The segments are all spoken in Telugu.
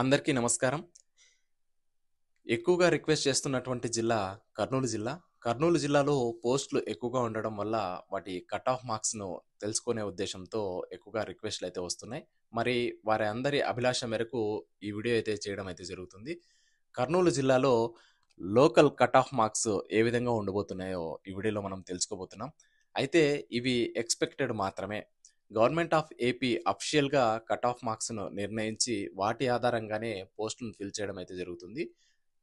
అందరికీ నమస్కారం. ఎక్కువగా రిక్వెస్ట్ చేస్తున్నటువంటి జిల్లా కర్నూలు జిల్లా. కర్నూలు జిల్లాలో పోస్టులు ఎక్కువగా ఉండడం వల్ల వాటి కట్ ఆఫ్ మార్క్స్‌ను తెలుసుకునే ఉద్దేశంతో ఎక్కువగా రిక్వెస్ట్‌లయితే వస్తున్నాయి. మరి వారి అందరి అభిలాష మేరకు ఈ వీడియో అయితే చేయడం అయితే జరుగుతుంది. కర్నూలు జిల్లాలో లోకల్ కట్ ఆఫ్ మార్క్స్ ఏ విధంగా ఉండబోతున్నాయో ఈ వీడియోలో మనం తెలుసుకోబోతున్నాం. అయితే ఇవి ఎక్స్‌పెక్టెడ్ మాత్రమే. గవర్నమెంట్ ఆఫ్ ఏపీ అఫీషియల్‌గా కట్ ఆఫ్ మార్క్స్‌ను నిర్ణయించి వాటి ఆధారంగానే పోస్టులను ఫిల్ చేయడం అయితే జరుగుతుంది.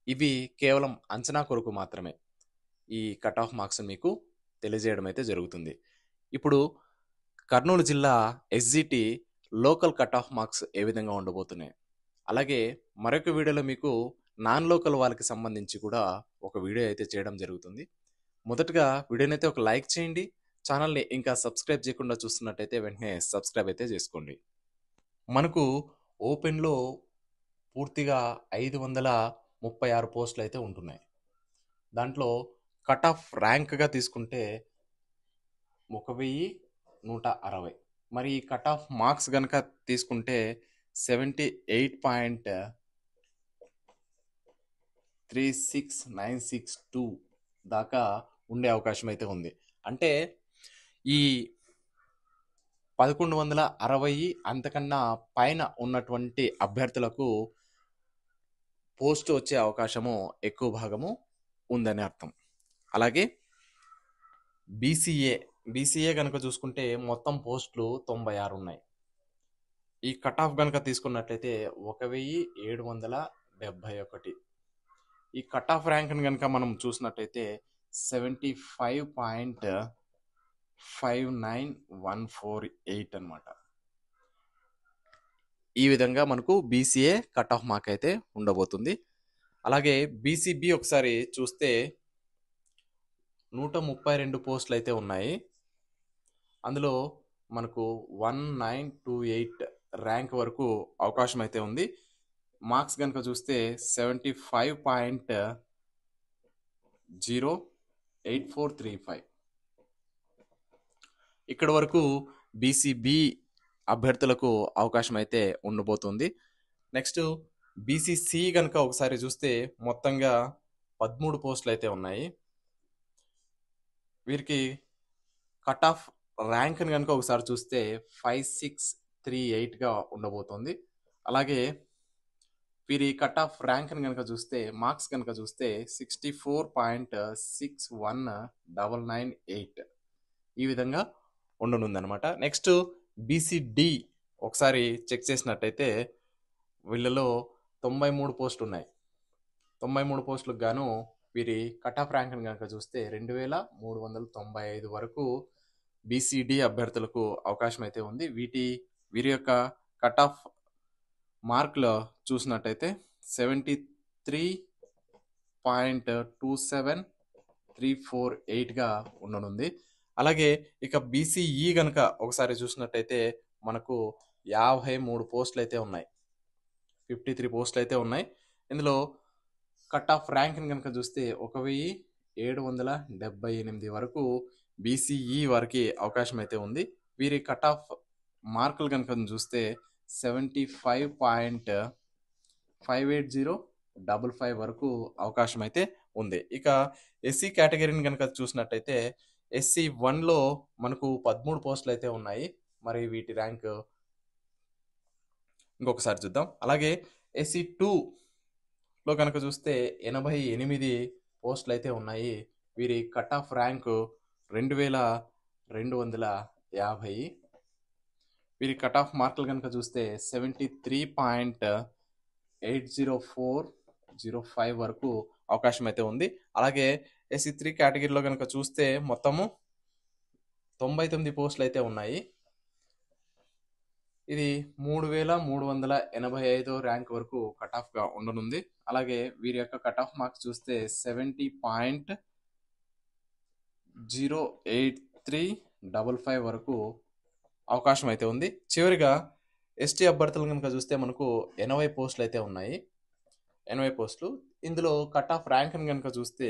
ఇవి కేవలం అంచనా కొరకు మాత్రమే. ఈ కట్ ఆఫ్ మార్క్స్ మీకు తెలియజేయడం అయితే జరుగుతుంది. ఇప్పుడు కర్నూలు జిల్లా SGT local cut off marks ఏ విధంగా ఉండబోతున్నాయి. అలాగే మరొక వీడియోలో మీకు నాన్ లోకల్ వాళ్ళకి సంబంధించి కూడా ఒక వీడియో అయితే చేయడం జరుగుతుంది. మొదటగా వీడియోనైతే ఒక లైక్ చేయండి. ఛానల్‌ని ఇంకా సబ్స్క్రైబ్ చేయకుండా చూస్తున్నట్టయితే వెంటనే సబ్స్క్రైబ్ అయితే చేసుకోండి. మనకు ఓపెన్‌లో పూర్తిగా 536 పోస్టులయితే ఉంటున్నాయి. దాంట్లో కట్ ఆఫ్ ర్యాంక్‌గా తీసుకుంటే 1160. మరి ఈ కట్ ఆఫ్ మార్క్స్ గనక తీసుకుంటే 78.36962 దాకా ఉండే అవకాశం అయితే ఉంది. అంటే ఈ 1160 అంతకన్నా పైన ఉన్నటువంటి అభ్యర్థులకు పోస్ట్ వచ్చే అవకాశము ఎక్కువ భాగము ఉందని అర్థం. అలాగే బీసీఏ గనక చూసుకుంటే మొత్తం పోస్టులు 96 ఉన్నాయి. ఈ కట్ ఆఫ్ గనక తీసుకున్నట్లయితే 1771. ఈ కట్ ఆఫ్ ర్యాంక్‌ని గనక మనం చూసినట్టయితే 75.59148 అన్నమాట. ఈ విధంగా మనకు బీసీఏ కట్ ఆఫ్ మార్క్ అయితే ఉండబోతుంది. అలాగే బీసీబీ ఒకసారి చూస్తే 132 పోస్టులయితే ఉన్నాయి. అందులో మనకు 1928 ర్యాంక్ వరకు అవకాశం అయితే ఉంది. మార్క్స్ గనక చూస్తే 75.08435. ఇక్కడి వరకు బీసీబీ అభ్యర్థులకు అవకాశం అయితే ఉండబోతుంది. నెక్స్ట్ బీసీసీ గనక ఒకసారి చూస్తే మొత్తంగా 13 పోస్టులయితే ఉన్నాయి. వీరికి కట్ ఆఫ్ ర్యాంక్‌ని గనక ఒకసారి చూస్తే 5638గా ఉండబోతోంది. అలాగే వీరి కట్ ఆఫ్ ర్యాంక్‌ని గనక చూస్తే మార్క్స్ గనక చూస్తే 64.61998 ఈ విధంగా ఉండనుందనమాట. నెక్స్ట్ బీసీడీ ఒకసారి చెక్ చేసినట్టయితే వీళ్ళలో 93 పోస్టులు ఉన్నాయి. 93 పోస్టులకు గాను వీరి కట్ ఆఫ్ ర్యాంక్‌ని గనక చూస్తే 2395 వరకు బీసీడీ అభ్యర్థులకు అవకాశం అయితే ఉంది. వీరి యొక్క కట్ ఆఫ్ మార్కులు చూసినట్టయితే 73.27348గా ఉండనుంది. అలాగే ఇక బీసీఈ గనక ఒకసారి చూసినట్టయితే మనకు 53 పోస్టులు అయితే ఉన్నాయి. 53 పోస్టులు అయితే ఉన్నాయి. ఇందులో కట్ ఆఫ్ ర్యాంక్‌ని గనక చూస్తే 1778 వరకు బీసీఈ వారికి అవకాశం అయితే ఉంది. వీరి కట్ ఆఫ్ మార్కులు గనక చూస్తే 75.58055 వరకు అవకాశం అయితే ఉంది. ఇక ఎస్సీ కేటగిరీని గనక చూసినట్టయితే ఎస్సీ 1లో మనకు 13 పోస్టులు అయితే ఉన్నాయి. మరి వీటి ర్యాంక్ ఇంకొకసారి చూద్దాం. అలాగే ఎస్సీ 2లో కనుక చూస్తే 88 పోస్టులు అయితే ఉన్నాయి. వీరి కట్ ఆఫ్ ర్యాంక్ 2250. వీరి కట్ ఆఫ్ మార్కులు కనుక చూస్తే 73.80405 వరకు అవకాశం అయితే ఉంది. అలాగే ఎస్సీ 3 కేటగిరీలో కనుక చూస్తే మొత్తము 99 పోస్టులు అయితే ఉన్నాయి. ఇది 3385 ర్యాంక్ వరకు కట్ ఆఫ్‌గా ఉండనుంది. అలాగే వీరి యొక్క కట్ ఆఫ్ మార్క్స్ చూస్తే 70.08355 వరకు అవకాశం అయితే ఉంది. చివరిగా ఎస్టీ అభ్యర్థులు కనుక చూస్తే మనకు 80 పోస్టులు అయితే ఉన్నాయి. 80 పోస్టులు. ఇందులో కట్ ఆఫ్ ర్యాంక్‌ని కనుక చూస్తే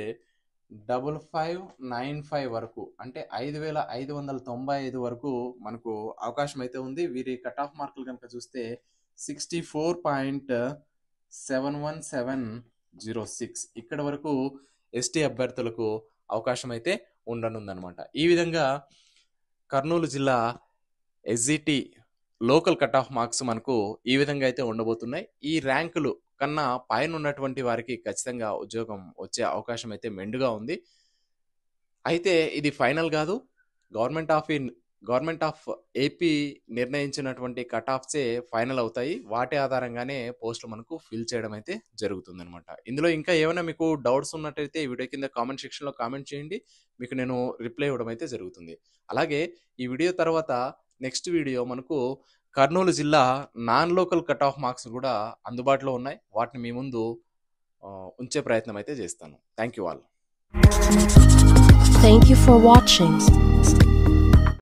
5595 వరకు అంటే 5595 వరకు మనకు అవకాశం అయితే ఉంది. వీరి కట్ ఆఫ్ మార్కులు కనుక చూస్తే 64. 71706 ఇక్కడ వరకు ఎస్టీ అభ్యర్థులకు అవకాశం అయితే ఉండనుందనమాట. ఈ విధంగా కర్నూలు జిల్లా SGT local cut off marks మనకు ఈ విధంగా అయితే ఉండబోతున్నాయి. ఈ ర్యాంకులు కన్నా పైన ఉన్నటువంటి వారికి ఖచ్చితంగా ఉద్యోగం వచ్చే అవకాశం అయితే మెండుగా ఉంది. అయితే ఇది ఫైనల్ కాదు. గవర్నమెంట్ ఆఫ్ ఏపీ నిర్ణయించినటువంటి కట్ ఆఫ్సే ఫైనల్ అవుతాయి. వాటి ఆధారంగానే పోస్టులు మనకు ఫిల్ చేయడం అయితే జరుగుతుందనమాట. ఇందులో ఇంకా ఏమైనా మీకు డౌట్స్ ఉన్నట్టయితే ఈ వీడియో కింద కామెంట్ సెక్షన్లో కామెంట్ చేయండి. మీకు నేను రిప్లై ఇవ్వడం అయితే జరుగుతుంది. అలాగే ఈ వీడియో తర్వాత నెక్స్ట్ వీడియో మనకు కర్నూలు జిల్లా non local cut off marks కూడా అందుబాటులో ఉన్నాయి. వాటిని మీ ముందు ఉంచే ప్రయత్నం అయితే చేస్తాను. Thank you all. Thank you for watching.